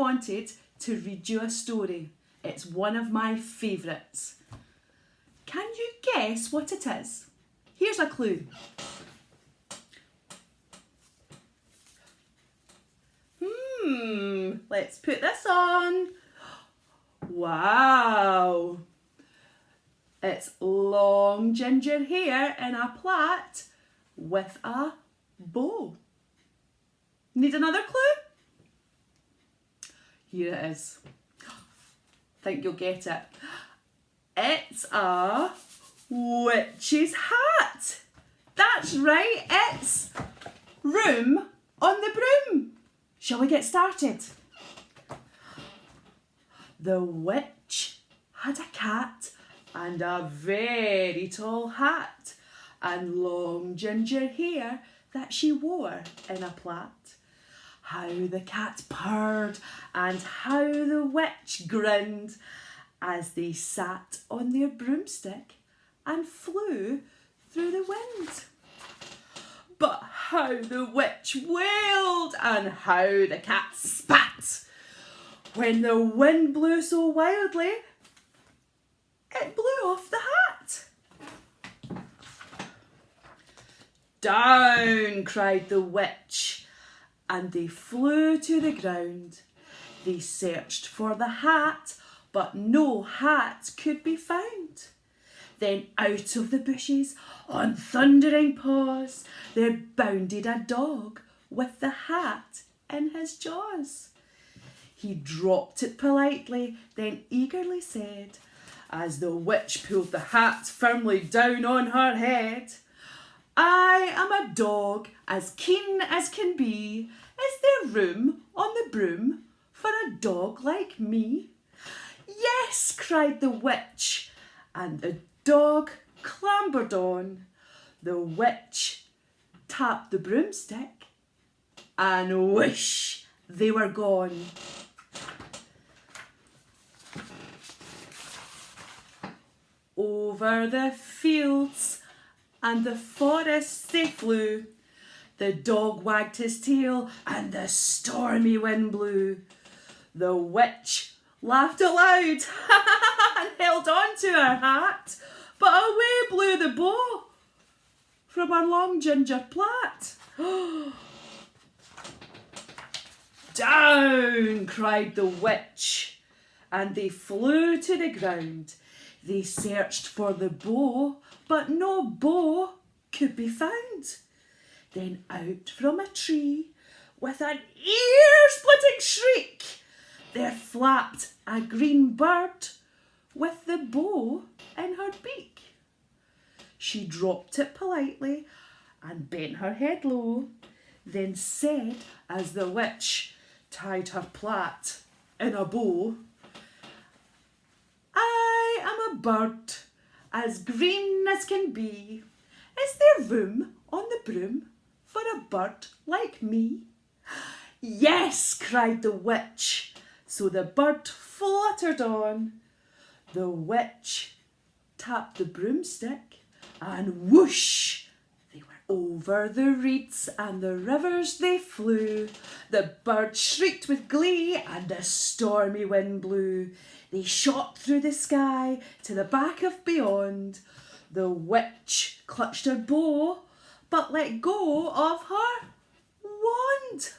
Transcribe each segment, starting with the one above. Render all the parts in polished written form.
wanted to read you a story. It's one of my favourites. Can you guess what it is? Here's a clue. Let's put this on. Wow. It's long ginger hair in a plait with a bow. Need another clue? Here it is. Think you'll get it. It's a witch's hat. That's right, it's Room on the Broom. Shall we get started? The witch had a cat and a very tall hat and long ginger hair that she wore in a plait. How the cat purred and how the witch grinned as they sat on their broomstick and flew through the wind. But how the witch wailed and how the cat spat when the wind blew so wildly it blew off the hat. Down, cried the witch, and they flew to the ground. They searched for the hat, but no hat could be found. Then out of the bushes, on thundering paws, there bounded a dog with the hat in his jaws. He dropped it politely, then eagerly said, as the witch pulled the hat firmly down on her head, I am a dog as keen as can be. Is there room on the broom for a dog like me? Yes, cried the witch, and the dog clambered on. The witch tapped the broomstick, and whoosh, they were gone. Over the fields and the forests they flew. The dog wagged his tail and the stormy wind blew. The witch laughed aloud and held on to her hat, but away blew the bow from her long ginger plait. Down, cried the witch, and they flew to the ground. They searched for the bow, but no bow could be found. Then out from a tree, with an ear-splitting shriek, there flapped a green bird with the bow in her beak. She dropped it politely and bent her head low, then said, as the witch tied her plait in a bow, I am a bird as green as can be. Is there room on the broom for a bird like me? Yes, cried the witch. So the bird fluttered on. The witch tapped the broomstick and whoosh, they were over the reeds and the rivers they flew. The bird shrieked with glee and a stormy wind blew. They shot through the sky to the back of beyond. The witch clutched her bow, but let go of her wand.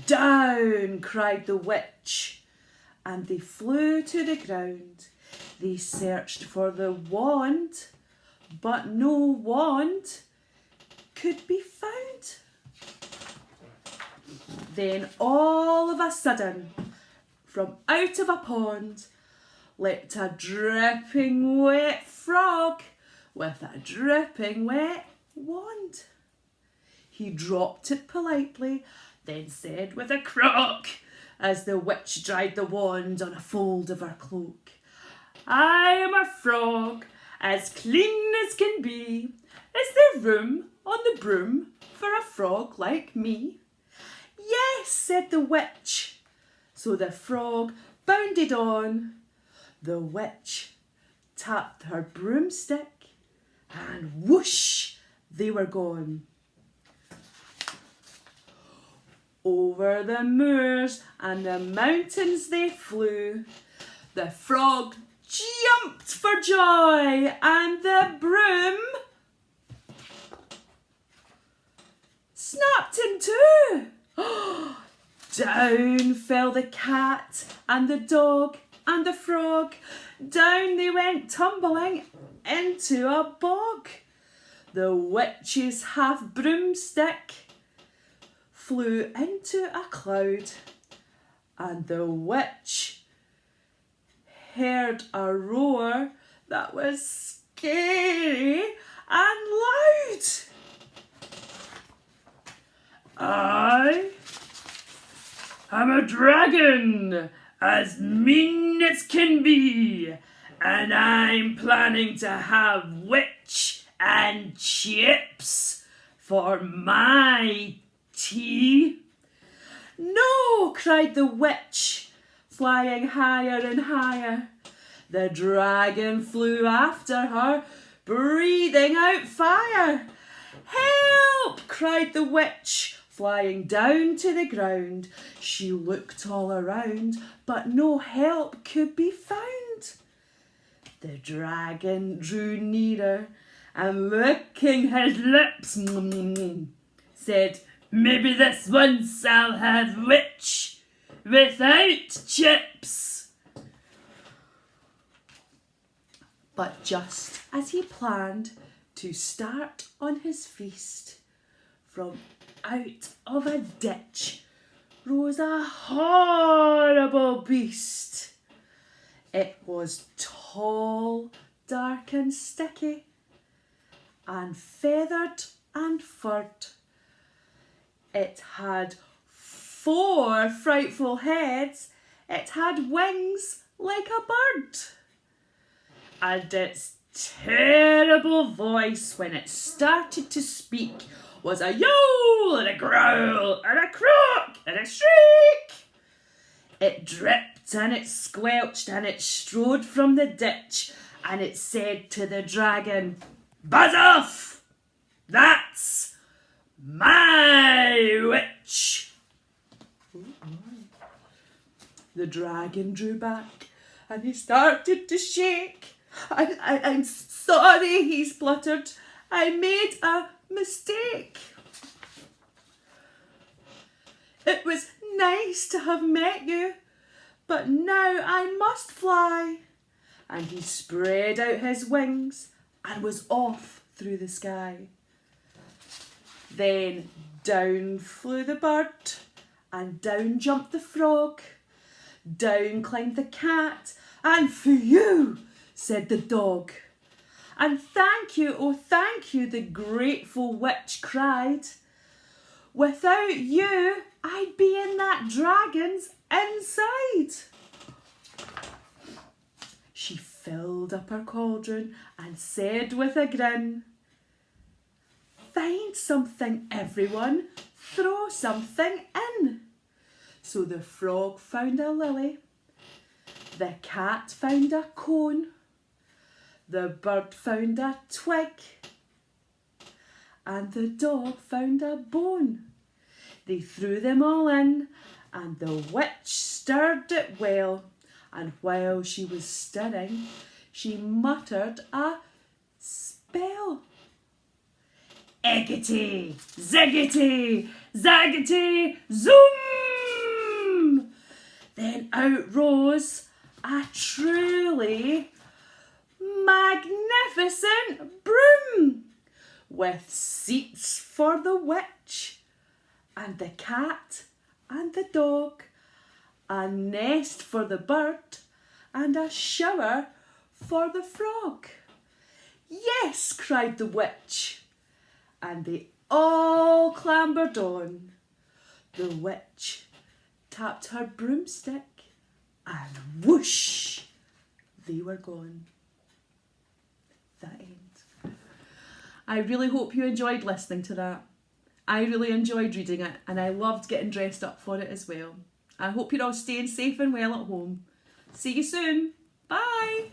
Down, cried the witch, and they flew to the ground. They searched for the wand, but no wand could be found. Then all of a sudden, from out of a pond, leapt a dripping wet frog with a dripping wet wand. He dropped it politely, then said with a croak, as the witch dried the wand on a fold of her cloak, I am a frog, as clean as can be. Is there room on the broom for a frog like me? Yes, said the witch. So the frog bounded on. The witch tapped her broomstick, and whoosh, they were gone. Over the moors and the mountains they flew. The frog jumped for joy, and the broom snapped in two. Down fell the cat and the dog and the frog. Down they went tumbling into a bog. The witch's half broomstick flew into a cloud, and the witch heard a roar that was scary and loud. I am a dragon, as mean as can be, and I'm planning to have witch and chips for my tea. No, cried the witch, flying higher and higher. The dragon flew after her, breathing out fire. Help, cried the witch, flying down to the ground. She looked all around, but no help could be found. The dragon drew nearer, and licking his lips, said, maybe this once I'll have witch without chips. But just as he planned to start on his feast, from out of a ditch rose a horrible beast. It was tall, dark and sticky, and feathered and furred. It had 4 frightful heads. It had wings like a bird. And its terrible voice, when it started to speak, was a yowl and a growl and a croak and a shriek. It dripped and it squelched and it strode from the ditch, and it said to the dragon, buzz off! That's my witch. The dragon drew back and he started to shake. I'm sorry, he spluttered. I made a mistake. It was nice to have met you, but now I must fly. And he spread out his wings and was off through the sky. Then down flew the bird, and down jumped the frog. Down climbed the cat, and phew, said the dog. And thank you, oh thank you, the grateful witch cried. Without you, I'd be in that dragon's inside. She filled up her cauldron and said with a grin, find something, everyone, throw something in. So the frog found a lily, the cat found a cone, the bird found a twig, and the dog found a bone. They threw them all in, and the witch stirred it well, and while she was stirring, she muttered a spell. Eggity, ziggity, zaggity, zoom! Then out rose a truly magnificent broom, with seats for the witch and the cat and the dog, a nest for the bird and a shower for the frog. Yes, cried the witch, and they all clambered on. The witch tapped her broomstick, and whoosh, they were gone. The end. I really hope you enjoyed listening to that. I really enjoyed reading it, and I loved getting dressed up for it as well. I hope you're all staying safe and well at home. See you soon. Bye.